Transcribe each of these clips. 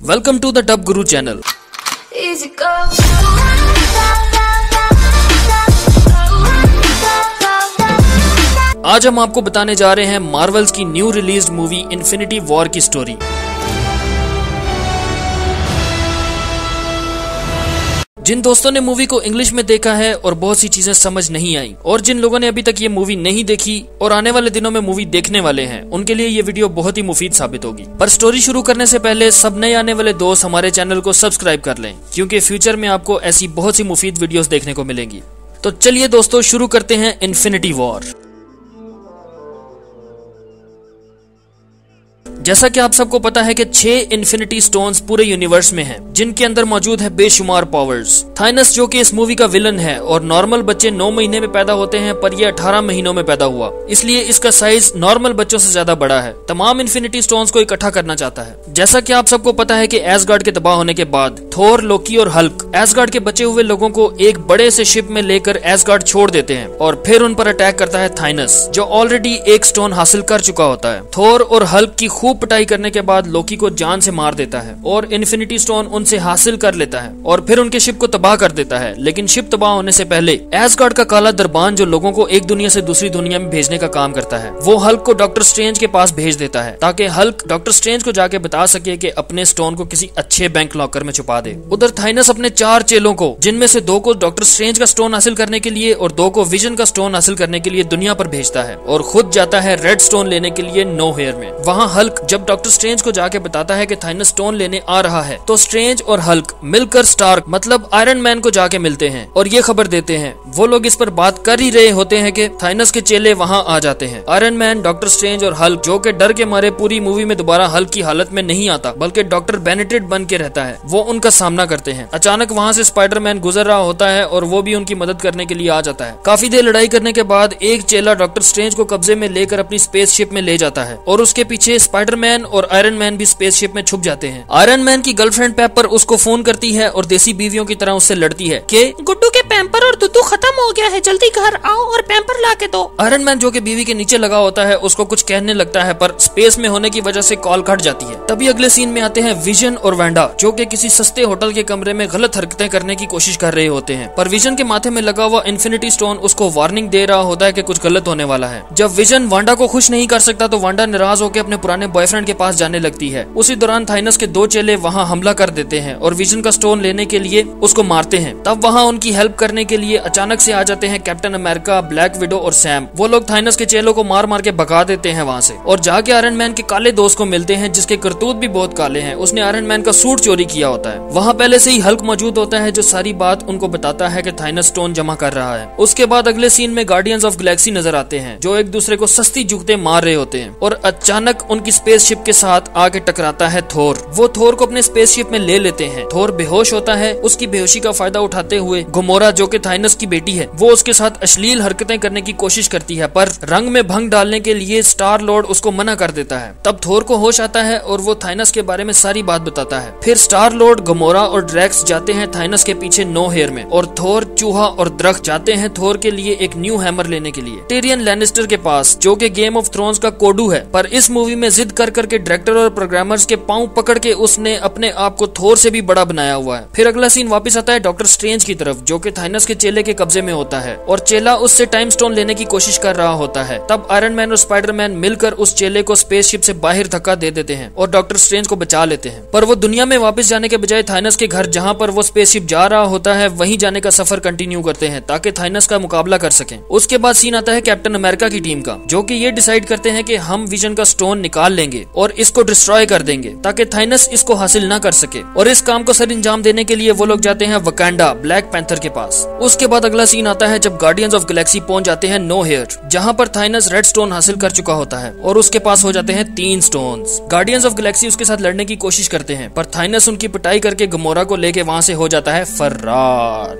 Welcome to the Dub Guru channel. Easy go. आज हम आपको बताने जा रहे हैं मार्वल्स की new released movie infinity war की स्टोरी। जिन दोस्तों ने मूवी को इंग्लिश में देखा है और बहुत सी चीजें समझ नहीं आई, और जिन लोगों ने अभी तक ये मूवी नहीं देखी और आने वाले दिनों में मूवी देखने वाले हैं, उनके लिए ये वीडियो बहुत ही मुफीद साबित होगी। पर स्टोरी शुरू करने से पहले सब नए आने वाले दोस्त हमारे चैनल को सब्सक्राइब कर लें, क्योंकि फ्यूचर में आपको ऐसी बहुत सी मुफीद वीडियोस देखने को मिलेंगी। तो चलिए दोस्तों, शुरू करते हैं इन्फिनिटी वॉर। जैसा कि आप सबको पता है कि 6 इन्फिनिटी स्टोन्स पूरे यूनिवर्स में हैं, जिनके अंदर मौजूद है बेशुमार पावर्स। थाइनस जो कि इस मूवी का विलन है, और नॉर्मल बच्चे 9 महीने में पैदा होते हैं, पर ये 18 महीनों में पैदा हुआ, इसलिए इसका साइज नॉर्मल बच्चों से ज्यादा बड़ा है। तमाम इन्फिनिटी स्टोन्स को इकट्ठा करना चाहता है। जैसा कि आप सबको पता है कि एसगार्ड के तबाह होने के बाद थोर, लोकी और हल्क एसगार्ड के बचे हुए लोगों को एक बड़े से शिप में लेकर एसगार्ड छोड़ देते हैं, और फिर उन पर अटैक करता है थाइनस, जो ऑलरेडी एक स्टोन हासिल कर चुका होता है। थोर और हल्क की खूब पिटाई करने के बाद लोकी को जान से मार देता है और इन्फिनिटी स्टोन उनसे हासिल कर लेता है और फिर उनके शिप को तबाह कर देता है। लेकिन शिप तबाह होने से पहले एसगार्ड का काला दरबान, जो लोगों को एक दुनिया से दूसरी दुनिया में भेजने का काम करता है, वो हल्क को डॉक्टर स्ट्रेंज के पास भेज देता है, ताकि हल्क डॉक्टर स्ट्रेंज को जाके बता सके कि अपने स्टोन को किसी अच्छे बैंक लॉकर में छुपा दे। उधर थाइनस अपने 4 चेलों को, जिनमें से 2 को डॉक्टर स्ट्रेंज का स्टोन हासिल करने के लिए और 2 को विजन का स्टोन हासिल करने के लिए दुनिया पर भेजता है, और खुद जाता है रेड स्टोन लेने के लिए नो हेयर में। वहाँ हल्क जब डॉक्टर स्ट्रेंज को जाके बताता है कि थाइनस स्टोन लेने आ रहा है, तो स्ट्रेंज और हल्क मिलकर स्टार्क मतलब आयरन मैन को जाके मिलते हैं और ये खबर देते हैं। वो लोग इस पर बात कर ही रहे होते हैं कि थाइनस के चेले वहाँ आ जाते हैं। आयरन मैन, डॉक्टर स्ट्रेंज और हल्क, जो कि डर के मारे पूरी मूवी में दोबारा हल्क की हालत में नहीं आता, बल्कि डॉक्टर बेनेडिक्ट बन के रहता है, वो उनका सामना करते हैं। अचानक वहाँ से स्पाइडरमैन गुजर रहा होता है और वो भी उनकी मदद करने के लिए आ जाता है। काफी देर लड़ाई करने के बाद एक चेला डॉक्टर स्ट्रेंज को कब्जे में लेकर अपनी स्पेसशिप में ले जाता है, और उसके पीछे स्पाइडरमैन और आयरन मैन भी स्पेसशिप में छुप जाते हैं। आयरन मैन की गर्लफ्रेंड पेपर उसको फोन करती है और देसी बीवियों की तरह उससे लड़ती है कि गुड्डू के पैम्पर और दुद्धू खत्म हो गया है, जल्दी घर आओ और पैम्पर ला के दो। आयरन मैन, जो कि बीवी के नीचे लगा होता है, उसको कुछ कहने लगता है, पर स्पेस में होने की वजह से कॉल कट जाती है। तभी अगले सीन में आते हैं विजन और वांडा, जो कि किसी सस्ते होटल के कमरे में गलत हरकतें करने की कोशिश कर रहे होते हैं, पर विजन के माथे में लगा हुआ इन्फिनिटी स्टोन उसको वार्निंग दे रहा होता है कि कुछ गलत होने वाला है। जब विजन वांडा को खुश नहीं कर सकता, तो वांडा नाराज होकर अपने पुराने बॉयफ्रेंड के पास जाने लगती है। उसी दौरान थाइनस के 2 चेले वहाँ हमला कर देते हैं और विजन का स्टोन लेने के लिए उसको मारते हैं। तब वहाँ उनकी हेल्प करने के लिए अचानक से आ जाते हैं कैप्टन अमेरिका, ब्लैक विडो और सैम। वो लोग थाइनस के चेलों को मार मार के भगा देते हैं वहाँ से, और जाके आयरन मैन के काले दोस्त को मिलते हैं, जिसके करतूत भी बहुत काले हैं। उसने आयरन मैन का सूट चोरी किया होता है। वहाँ पहले से ही हल्क मौजूद होता है, जो सारी बात उनको बताता है कि थाइनस स्टोन जमा कर रहा है। उसके बाद अगले सीन में गार्डियंस ऑफ गैलेक्सी नजर आते हैं, जो एक दूसरे को सस्ती जुगते मार रहे होते हैं, और अचानक उनकी स्पेसशिप के साथ आके टकराता है थोर। वो थोर को अपने स्पेसशिप में ले लेते हैं। थोर बेहोश होता है। उसकी बेहोशी का फायदा उठाते हुए गोमोरा, जो कि थाइनस की बेटी है, वो उसके साथ अश्लील हरकतें करने की कोशिश करती है, पर रंग में भंग डालने के लिए स्टार लॉर्ड उसको मना कर देता है। तब थोर को होश आता है और वो थाइनस के बारे में सारी बात बताता है। फिर स्टार लॉर्ड, गोमोरा और ड्रैक्स जाते हैं थाइनस के पीछे नो हेयर में, और थोर, चूहा और द्रख जाते हैं थोर के लिए एक न्यू हैमर लेने के लिए टिरियन लैनिस्टर के पास, जो कि गेम ऑफ थ्रोन्स का कोडू है। पर इस मूवी में जिद कर करके डायरेक्टर और प्रोग्रामर्स के पांव पकड़ के उसने अपने आप को थोर से भी बड़ा बनाया हुआ है। फिर अगला सीन वापस आता है डॉक्टर स्ट्रेंज की तरफ, जो कि थाइनस के चेले के कब्जे में होता है, और चेला उससे टाइम स्टोन लेने की कोशिश कर रहा होता है। तब आयरन मैन और स्पाइडरमैन मिलकर उस चेले को स्पेसशिप से बाहर धक्का दे देते हैं और डॉक्टर स्ट्रेंज को बचा लेते हैं। पर वो दुनिया में वापस जाने के बजाय थाइनस के घर, जहाँ पर वो स्पेसशिप जा रहा होता है, वहीं जाने का सफर कंटिन्यू करते हैं, ताकि थाइनस का मुकाबला कर सकें। उसके बाद सीन आता है कैप्टन अमेरिका की टीम का, जो कि ये डिसाइड करते हैं कि हम विजन का स्टोन निकाल लेंगे और इसको डिस्ट्रॉय कर देंगे, ताकि थाइनस इसको हासिल न कर सके। और इस काम को सर अंजाम देने के लिए वो लोग जाते हैं वकांडा, ब्लैक पैंथर के पास। उसके बाद अगला सीन आता है जब गार्डियंस ऑफ गैलेक्सी पहुंच जाते हैं नो हेयर, जहां पर थाइनस रेड स्टोन हासिल कर चुका होता है, और उसके पास हो जाते हैं 3 स्टोन्स। गार्डियंस ऑफ गैलेक्सी उसके साथ लड़ने की कोशिश करते हैं, पर थाइनस उनकी पिटाई करके गमोरा को लेके वहां से हो जाता है फरार।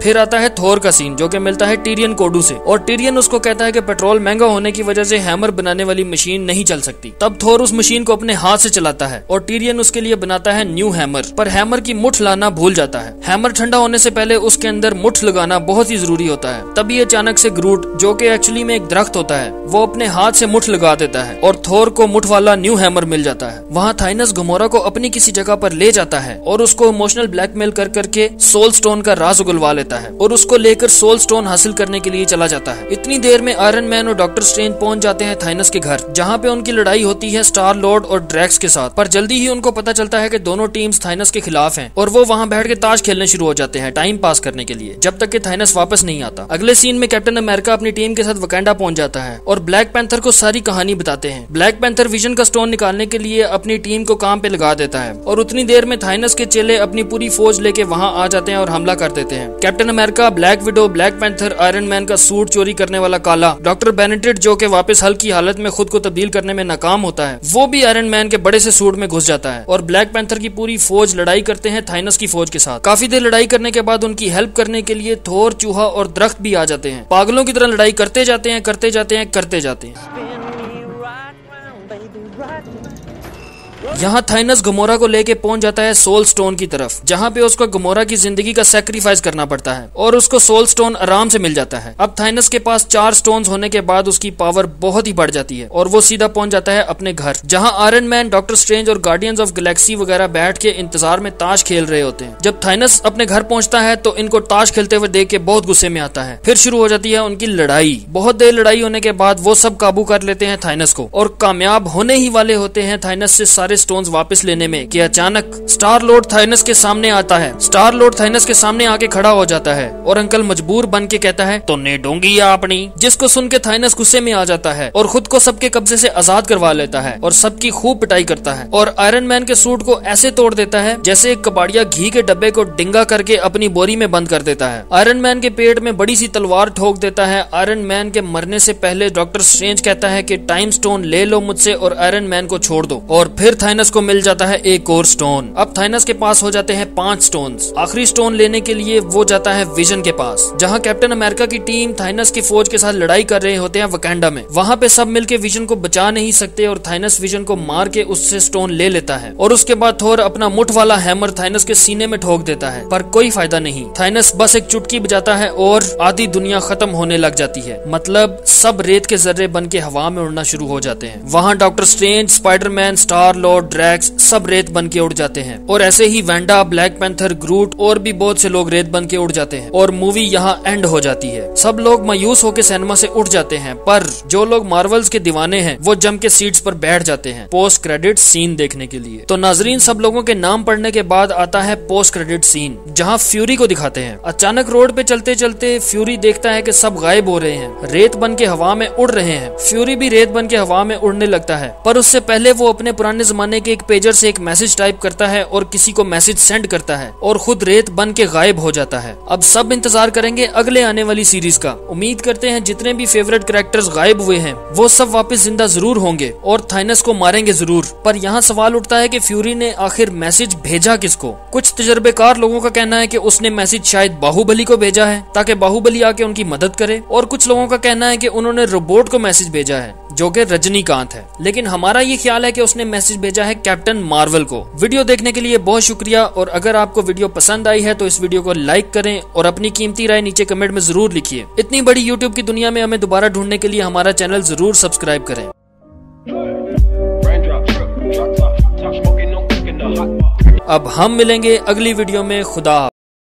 फिर आता है थोर का सीन, जो कि मिलता है टिरियन कोडू से, और टिरियन उसको कहता है कि पेट्रोल महंगा होने की वजह से हैमर बनाने वाली मशीन नहीं चल सकती। तब थोर उस मशीन को अपने हाथ से चलाता है और टिरियन उसके लिए बनाता है न्यू हैमर, पर हैमर की मुठ लाना भूल जाता है। हैमर ठंडा होने से पहले उसके अंदर मुठ लगाना बहुत ही जरूरी होता है। तभी अचानक से ग्रूट, जो कि एक्चुअली में एक दरख्त होता है, वो अपने हाथ से मुठ लगा देता है और थोर को मुठ वाला न्यू हैमर मिल जाता है। वहाँ थाइनस गमोरा को अपनी किसी जगह पर ले जाता है और उसको इमोशनल ब्लैकमेल कर करके सोल स्टोन का राज उगलवा लेता है और उसको लेकर सोल स्टोन हासिल करने के लिए चला जाता है। इतनी देर में आयरन मैन और डॉक्टर स्ट्रेंज पहुंच जाते हैं थाइनस के घर, जहाँ पे उनकी लड़ाई होती है स्टार लॉर्ड और ड्रैक्स के साथ। पर जल्दी ही उनको पता चलता है कि दोनों टीम्स थाइनस के खिलाफ हैं और वो वहाँ बैठ के ताश खेलने शुरू हो जाते हैं टाइम पास करने के लिए, जब तक कि थाइनस वापस नहीं आता। अगले सीन में कैप्टन अमेरिका अपनी टीम के साथ वकांडा पहुंच जाता है और ब्लैक पैंथर को सारी कहानी बताते हैं। ब्लैक पैंथर विजन का स्टोन निकालने के लिए अपनी टीम को काम पे लगा देता है और उतनी देर में थाइनस के चेले अपनी पूरी फौज लेके वहाँ आ जाते हैं और हमला कर देते हैं। Captain America, black window, black panther, iron man का सूट चोरी करने वाला काला, डॉक्टर बेनेडिक्ट जो कि वापस हल्क की हालत में खुद को तब्दील करने में नाकाम होता है, वो भी आयरन मैन के बड़े से सूट में घुस जाता है और ब्लैक पैंथर की पूरी फौज लड़ाई करते हैं थाइनस की फौज के साथ। काफी देर लड़ाई करने के बाद उनकी हेल्प करने के लिए थोर, चूहा और दरख्त भी आ जाते हैं। पागलों की तरह लड़ाई करते जाते हैं, करते जाते हैं, करते जाते हैं। यहाँ थाइनस गमोरा को लेके पहुंच जाता है सोल स्टोन की तरफ, जहाँ पे उसको गमोरा की जिंदगी का सैक्रिफाइस करना पड़ता है और उसको सोल स्टोन आराम से मिल जाता है। अब थाइनस के पास 4 स्टोन्स होने के बाद उसकी पावर बहुत ही बढ़ जाती है और वो सीधा पहुंच जाता है अपने घर, जहाँ आयरन मैन, डॉक्टर स्ट्रेंज और गार्डियंस ऑफ गैलेक्सी वगैरह बैठ के इंतजार में ताश खेल रहे होते हैं। जब थाइनस अपने घर पहुंचता है तो इनको ताश खेलते हुए देख के बहुत गुस्से में आता है। फिर शुरू हो जाती है उनकी लड़ाई। बहुत देर लड़ाई होने के बाद वो सब काबू कर लेते हैं थाइनस को और कामयाब होने ही वाले होते हैं थाइनस से सारे स्टोन्स वापस लेने में कि अचानक स्टार लॉर्ड थाइनस के सामने आता है। स्टार लॉर्ड थाइनस के सामने आके खड़ा हो जाता है और अंकल मजबूर बन के कहता है, तो ने डोंगी या अपनी, जिसको सुन के थाइनस गुस्से में आ जाता है और खुद को सबके कब्जे से आजाद करवा लेता है और सबकी खूब पिटाई करता है और आयरन मैन के सूट को ऐसे तोड़ देता है जैसे एक कबाड़िया घी के डब्बे को डिंगा करके अपनी बोरी में बंद कर देता है। आयरन मैन के पेट में बड़ी सी तलवार ठोक देता है। आयरन मैन के मरने से पहले डॉक्टर स्ट्रेंज कहता है कि टाइम स्टोन ले लो मुझसे और आयरन मैन को छोड़ दो, और फिर थाइनस को मिल जाता है एक और स्टोन। अब थाइनस के पास हो जाते हैं 5 स्टोन्स। आखिरी स्टोन लेने के लिए वो जाता है विजन के पास, जहाँ कैप्टन अमेरिका की टीम थाइनस की फौज के साथ लड़ाई कर रहे होते हैं वकांडा में। वहाँ पे सब मिलके विजन को बचा नहीं सकते और थाइनस विजन को मार के उससे स्टोन ले लेता है और उसके बाद थोर अपना मुठ वाला हैमर थाइनस के सीने में ठोक देता है, पर कोई फायदा नहीं। थाइनस बस एक चुटकी बजाता है और आधी दुनिया खत्म होने लग जाती है, मतलब सब रेत के जर्रे बन के हवा में उड़ना शुरू हो जाते हैं। वहाँ Doctor Strange, Spiderman, Star Lord, Drax सब रेत बन के उड़ जाते हैं और ऐसे ही वैंडा, ब्लैक पैंथर, ग्रूट और भी बहुत से लोग रेत बन के उड़ जाते हैं और मूवी यहाँ एंड हो जाती है। सब लोग मायूस होकर सिनेमा से उठ जाते हैं, पर जो लोग मार्वल्स के दीवाने हैं वो जम के सीट्स पर बैठ जाते हैं पोस्ट क्रेडिट सीन देखने के लिए। तो नाजरीन, सब लोगों के नाम पढ़ने के बाद आता है पोस्ट क्रेडिट सीन, जहाँ फ्यूरी को दिखाते हैं। अचानक रोड पे चलते चलते फ्यूरी देखता है कि सब गायब हो रहे हैं, रेत बन के हवा में उड़ रहे हैं। फ्यूरी भी रेत बन के हवा में उड़ने लगता है, पर उससे पहले वो अपने पुराने जमाने के एक पेजर से एक मैसेज टाइप करता है और किसी को मैसेज सेंड करता है और खुद रेत बन के गायब हो जाता है। अब सब इंतजार करेंगे अगले आने वाली सीरीज का। उम्मीद करते हैं जितने भी फेवरेट कैरेक्टर्स गायब हुए हैं वो सब वापस जिंदा जरूर होंगे और थाइनस को मारेंगे जरूर। पर यहाँ सवाल उठता है कि फ्यूरी ने आखिर मैसेज भेजा किसको? कुछ तजर्बेकार लोगों का कहना है कि उसने मैसेज शायद बाहुबली को भेजा है ताकि बाहुबली आके उनकी मदद करे, और कुछ लोगों का कहना है कि उन्होंने रोबोट को मैसेज भेजा है जो कि रजनीकांत है। लेकिन हमारा ये ख्याल है कि उसने मैसेज भेजा है कैप्टन मार्वल को। वीडियो देखने के लिए बहुत शुक्रिया, और अगर आपको वीडियो पसंद आई है तो इस वीडियो को लाइक करें और अपनी कीमती राय नीचे कमेंट में जरूर लिखिए। इतनी बड़ी यूट्यूब की दुनिया में हमें दोबारा ढूंढने के लिए हमारा चैनल जरूर सब्सक्राइब करें। अब हम मिलेंगे अगली वीडियो में। खुदा।